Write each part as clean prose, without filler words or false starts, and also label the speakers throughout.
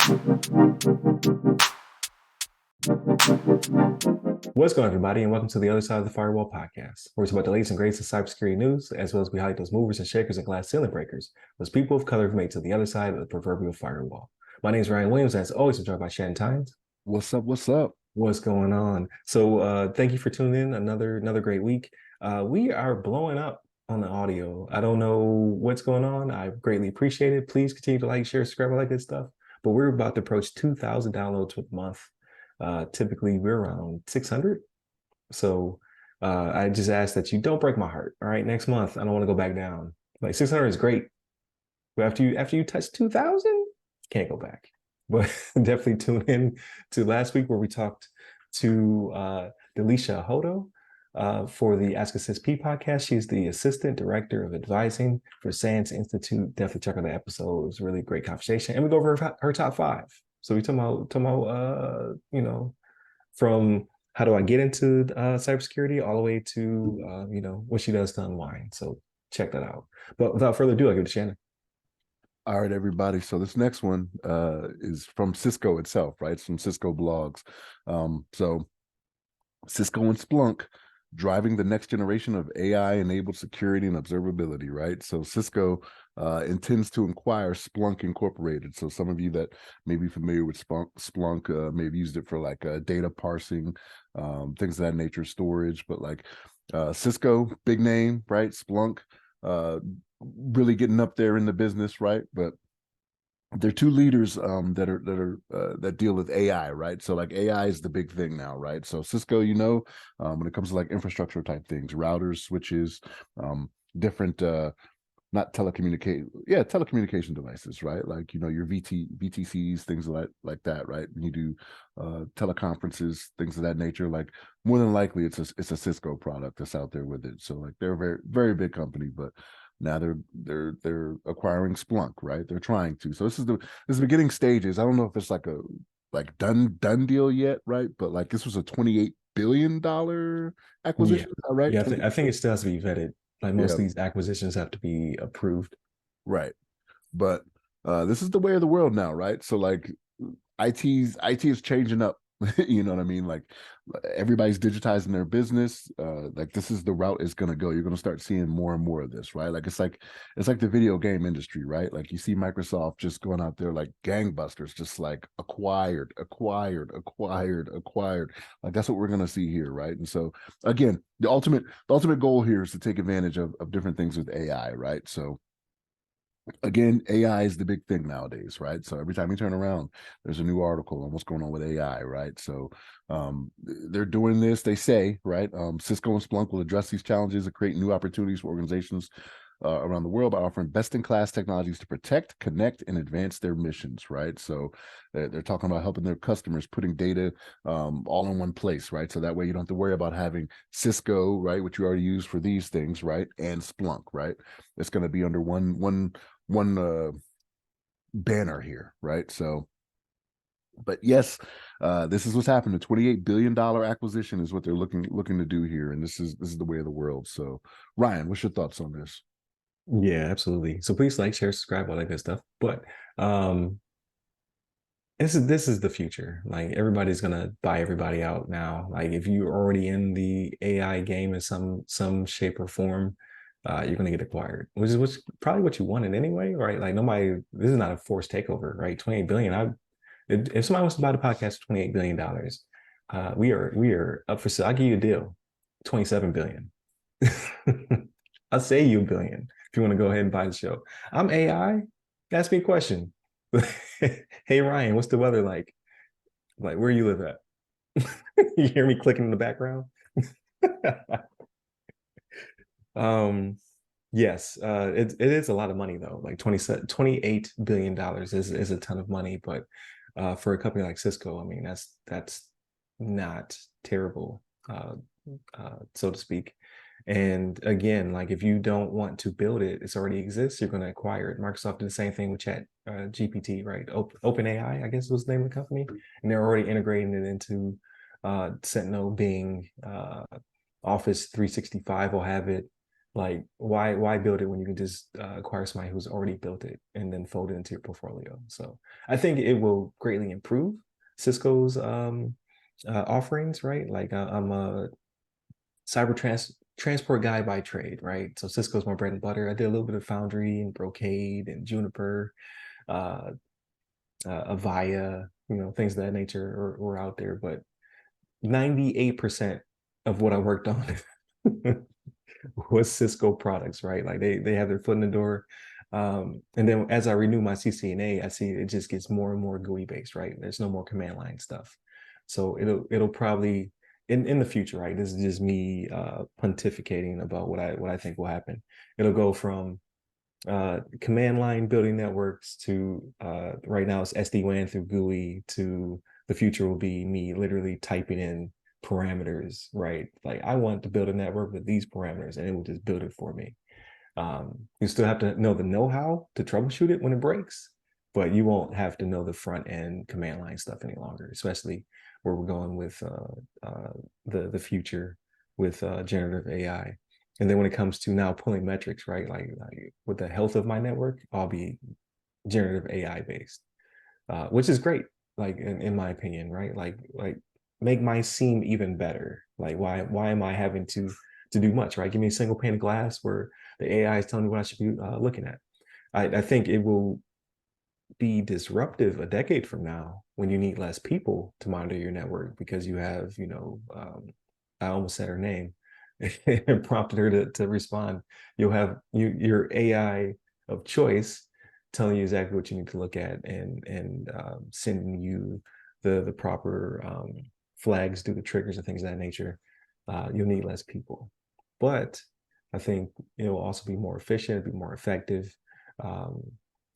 Speaker 1: What's going on, everybody, and welcome to the Other Side of the Firewall podcast, where it's about the latest and greatest in cybersecurity news, as well as we highlight those movers and shakers and glass ceiling breakers, those people of color who made to the other side of the proverbial firewall. My name is Ryan Williams, and as always, I'm joined by Shannon.
Speaker 2: What's up? What's up?
Speaker 1: What's going on? So thank you for tuning in. Another great week. We are blowing up on the audio. I don't know what's going on. I greatly appreciate it. Please continue to like, share, subscribe, all that good stuff. But we're about to approach 2,000 downloads per month. Typically, we're around 600. So I just ask that you don't break my heart. All right, next month I don't want to go back down. Like 600 is great, but after you touch 2,000, can't go back. But definitely tune in to last week where we talked to Delisha Hodo for the Ask a CSP podcast. She's the Assistant Director of Advising for SANS Institute. Definitely check out the episode. It was a really great conversation. And we go over her top 5. So we talking about from how do I get into cybersecurity all the way to what she does to unwind. So check that out. But without further ado, I give it to Shannon.
Speaker 2: All right, everybody. So this next one is from Cisco itself, right? It's from Cisco blogs. So Cisco and Splunk driving the next generation of AI-enabled security and observability, right? So Cisco intends to acquire Splunk Incorporated. So some of you that may be familiar with Splunk may have used it for like data parsing, things of that nature, storage. But like Cisco, big name, right? Splunk, really getting up there in the business, right? But they're two leaders that deal with AI, right? So like AI is the big thing now, right? So Cisco, when it comes to like infrastructure type things, routers, switches, different not telecommunication devices, right? Like your VTCs, things like that, right? When you do teleconferences, things of that nature, like more than likely it's a Cisco product that's out there with it. So like they're a very, very big company, but now they're acquiring Splunk, right? They're trying to. So this is the beginning stages. I don't know if it's like a done deal yet, right? But like this was a $28 billion acquisition, right?
Speaker 1: Yeah, I think it still has to be vetted. Like most of
Speaker 2: Yeah.
Speaker 1: these acquisitions have to be approved.
Speaker 2: Right. But this is the way of the world now, right? So like IT is changing up. You know what I mean? Like everybody's digitizing their business. Like this is the route it's gonna go. You're gonna start seeing more and more of this, right? Like it's like the video game industry, right? Like you see Microsoft just going out there like gangbusters, just like acquired. Like that's what we're gonna see here, right? And so again, the ultimate goal here is to take advantage of different things with AI, right? So again, AI is the big thing nowadays, right? So every time you turn around, there's a new article on what's going on with AI, right? So they're doing this, they say, right? Cisco and Splunk will address these challenges and create new opportunities for organizations around the world by offering best-in-class technologies to protect, connect, and advance their missions, right? So they're talking about helping their customers putting data all in one place, right? So that way you don't have to worry about having Cisco, right, which you already use for these things, right, and Splunk, right? It's going to be under one banner here, right? So, but yes, this is what's happened. The $28 billion acquisition is what they're looking to do here, and this is the way of the world. So, Ryan, what's your thoughts on this?
Speaker 1: Yeah, absolutely. So please like, share, subscribe, all that good stuff. But this is the future. Like everybody's gonna buy everybody out now. Like if you're already in the AI game in some shape or form, you're gonna get acquired, which is probably what you wanted anyway, right? Like nobody. This is not a forced takeover, right? 28 billion. If somebody wants to buy the podcast for $28 billion, we are up for sale. I'll give you a deal, 27 billion. I'll say you a billion if you want to go ahead and buy the show. I'm AI. Ask me a question. Hey Ryan, what's the weather like? Like where you live at? You hear me clicking in the background? Yes, it is a lot of money though. Like $28 billion is a ton of money, but for a company like Cisco, I mean that's not terrible, so to speak. And again, like if you don't want to build it, it's already exists, you're going to acquire it. Microsoft did the same thing with Chat GPT, right? OpenAI, I guess was the name of the company, and they're already integrating it into Sentinel, Bing, Office 365 will have it. Like, why build it when you can just acquire somebody who's already built it and then fold it into your portfolio? So I think it will greatly improve Cisco's offerings, right? Like I'm a transport guy by trade, right? So Cisco's my bread and butter. I did a little bit of Foundry and Brocade and Juniper, uh, Avaya, things of that nature were out there. But 98% of what I worked on was Cisco products, right? Like they have their foot in the door. And then as I renew my CCNA, I see it just gets more and more GUI based, right? There's no more command line stuff. So it'll probably in the future, right? This is just me pontificating about what I think will happen. It'll go from command line building networks to right now it's SD-WAN through GUI to the future will be me literally typing in parameters, right? Like I want to build a network with these parameters and it will just build it for me. You still have to know the know-how to troubleshoot it when it breaks, but you won't have to know the front end command line stuff any longer, especially where we're going with the future with generative AI. And then when it comes to now pulling metrics, right? Like with the health of my network, I'll be generative AI based, which is great. Like in my opinion, right? Like make my seem even better. Like why am I having to do much, right? Give me a single pane of glass where the AI is telling me what I should be looking at. I think it will be disruptive a decade from now when you need less people to monitor your network because you have, I almost said her name and prompted her to respond. You'll have your AI of choice telling you exactly what you need to look at and sending you the proper flags, do the triggers and things of that nature. You'll need less people, but I think it will also be more efficient, be more effective. Um,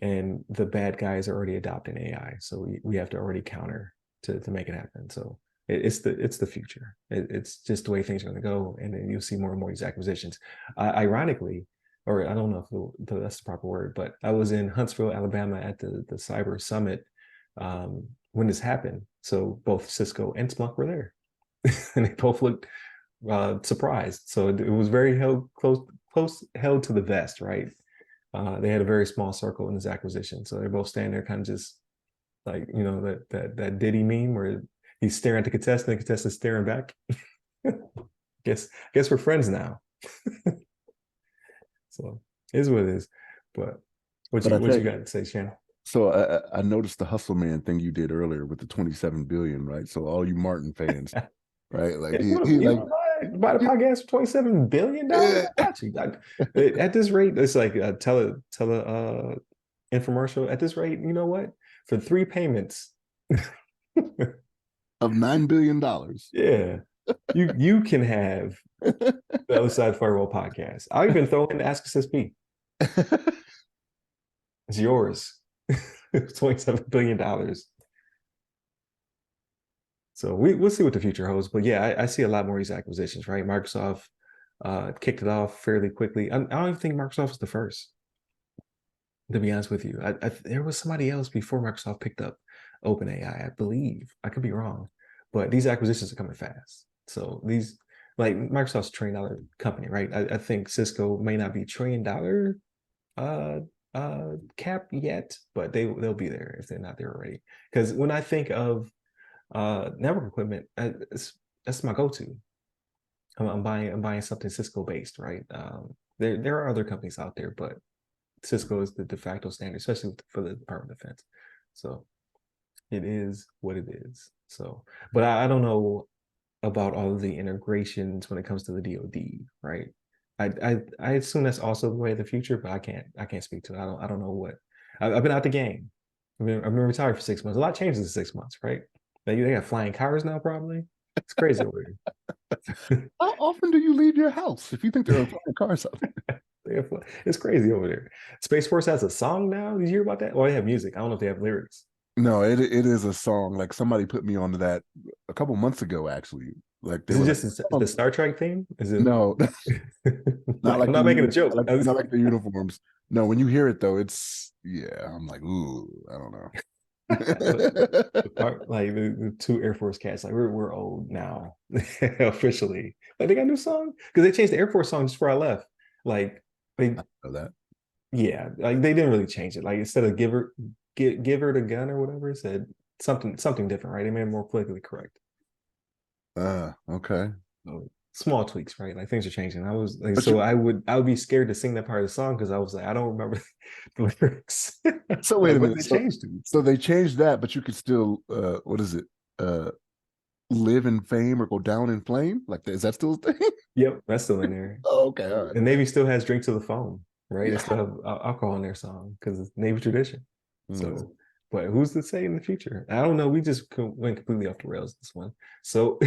Speaker 1: and the bad guys are already adopting AI, so we have to already counter to make it happen. So it's the future. It's just the way things are going to go, and then you'll see more and more of these acquisitions. Ironically, or I don't know if that's the proper word, but I was in Huntsville, Alabama, at the Cyber Summit when this happened. So both Cisco and Splunk were there, and they both looked surprised. So it was very close held to the vest, right? They had a very small circle in this acquisition, so they're both standing there, kind of just like that Diddy meme where he's staring at the contestant, the contestant's staring back. guess we're friends now. So it is what it is. But
Speaker 2: But I
Speaker 1: what
Speaker 2: tell
Speaker 1: you
Speaker 2: you,
Speaker 1: got to say, Shannon?
Speaker 2: so I noticed the hustle man thing you did earlier with the 27 billion, right? So all you Martin fans, right? Like he
Speaker 1: You
Speaker 2: like
Speaker 1: want to buy the podcast for $27 billion?
Speaker 2: yeah.
Speaker 1: I got you. At this rate, it's like a infomercial. At this rate, you know what? For 3 payments,
Speaker 2: Of $9 billion.
Speaker 1: yeah, you can have the other side firewall podcast. I'll even throw in Ask Us SP. It's yours. $27 billion. So we'll see what the future holds. But yeah, I see a lot more of these acquisitions, right? Microsoft kicked it off fairly quickly. I don't even think Microsoft was the first, to be honest with you. There was somebody else before Microsoft picked up OpenAI, I believe. I could be wrong, but these acquisitions are coming fast. So these, like Microsoft's $1 trillion company, right? I think Cisco may not be $1 trillion uh cap yet, but they'll be there if they're not there already. Because when I think of network equipment, that's my go-to. I'm buying something Cisco based, right? There are other companies out there, but Cisco is the de facto standard, especially for the Department of Defense. So it is what it is. So, but I don't know about all of the integrations when it comes to the DoD, right? I assume that's also the way of the future, but I can't speak to it. I don't know what. I've been out the game. I've been retired for 6 months. A lot changes in 6 months, right? They got flying cars now, probably. It's crazy over here.
Speaker 2: How often do you leave your house if you think there are flying cars out there?
Speaker 1: It's crazy over there. Space Force has a song now. Did you hear about that? Well, they have music. I don't know if they have lyrics.
Speaker 2: No, it is a song. Like somebody put me onto that a couple months ago, actually. Like they
Speaker 1: Is it
Speaker 2: were like,
Speaker 1: just the
Speaker 2: oh,
Speaker 1: Star Trek theme? Is it?
Speaker 2: no, not
Speaker 1: Like, I'm
Speaker 2: like the
Speaker 1: not making a
Speaker 2: uniform,
Speaker 1: joke.
Speaker 2: not like the uniforms. No, when you hear it though, it's yeah. I'm like, ooh, I don't know.
Speaker 1: The part like the two Air Force cats, like we're old now officially. Like they got a new song because they changed the Air Force song just before I left. Like they,
Speaker 2: Know that.
Speaker 1: yeah, like they didn't really change it. Like instead of give her the gun or whatever, it said something different, right? They made it more politically correct.
Speaker 2: Okay.
Speaker 1: So small tweaks, right? Like things are changing. I was like,
Speaker 2: But
Speaker 1: so
Speaker 2: you,
Speaker 1: I would be scared to sing that part of the song because I was like, I don't remember the lyrics.
Speaker 2: so wait
Speaker 1: Like
Speaker 2: a
Speaker 1: what
Speaker 2: minute.
Speaker 1: did they change to?
Speaker 2: So they changed that, but you could still what is it? Uh live in fame or go down in flame? Like is that still a thing?
Speaker 1: Yep, that's still in there.
Speaker 2: Oh, okay, all right.
Speaker 1: And Navy still has "Drink to the Phone," right? They still have alcohol in their song because it's Navy tradition.
Speaker 2: Mm.
Speaker 1: So, but who's to say in the future? I don't know. We just went completely off the rails this one. So,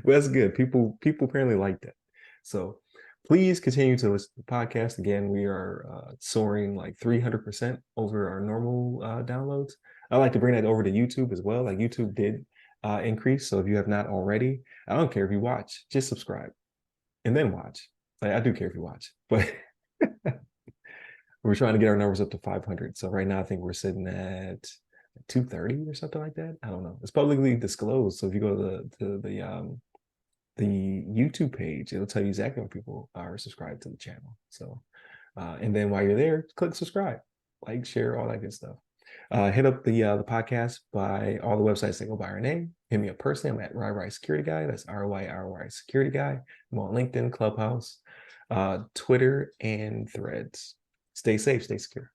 Speaker 1: well, that's good. People apparently like that. So, please continue to listen to the podcast. Again, we are soaring like 300% over our normal downloads. I like to bring that over to YouTube as well. Like YouTube did increase. So if you have not already, I don't care if you watch, just subscribe and then watch. Like I do care if you watch, but we're trying to get our numbers up to 500. So right now, I think we're sitting at 230 or something like that. I don't know. It's publicly disclosed. So if you go to the YouTube page, it'll tell you exactly when people are subscribed to the channel. So, and then while you're there, click subscribe, like, share, all that good stuff. Hit up the podcast by all the websites that go by our name. Hit me up personally. I'm at RYRY Security Guy. That's RYRY Security Guy. I'm on LinkedIn, Clubhouse, Twitter, and Threads. Stay safe, stay secure.